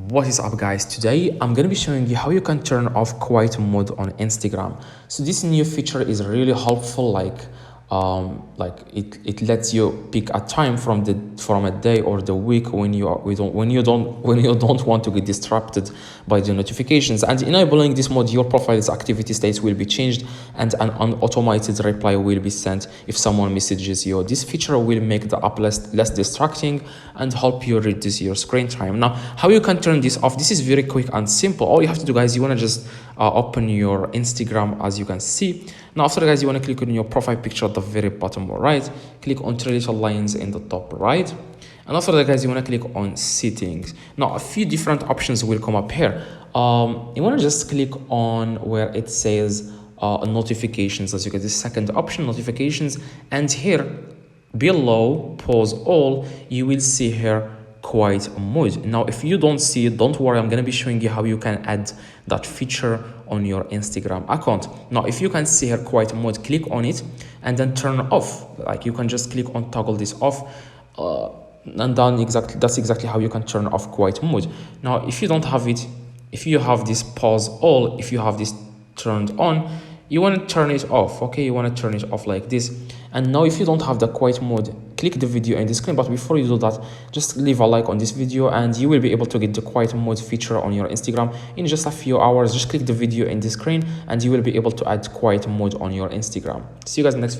What is up, guys? Today I'm gonna be showing you how you can turn off quiet mode on Instagram. So this new feature is really helpful. It lets you pick a time from a day or the week when you don't want to get disrupted by the notifications. And enabling this mode, your profile's activity states will be changed and an automated reply will be sent if someone messages you. This feature will make the app less distracting and help you reduce your screen time. Now, how you can turn this off? This is very quick and simple. All you have to do, guys, you want to just open your Instagram, as you can see. Now, after that, guys, you want to click on your profile picture at the very bottom right. Click on three little lines in the top right. And after that, guys, you want to click on settings. Now, a few different options will come up here. You want to just click on where it says notifications, as you get the second option, notifications. And here below, pause all, you will see here quiet mode. Now, if you don't see it, don't worry, I'm going to be showing you how you can add that feature on your Instagram account. Now, if you can see here quiet mode, click on it and then turn off. Like, you can just click on toggle this off, and then that's exactly how you can turn off quiet mode. Now, if you don't have it, if you have this pause all, if you have this turned on, you want to turn it off. Okay, you want to turn it off like this. And now, if you don't have the quiet mode, click the video in the screen. But before you do that, just leave a like on this video and you will be able to get the quiet mode feature on your Instagram in just a few hours. Just click the video in the screen and you will be able to add quiet mode on your Instagram. See you guys next video.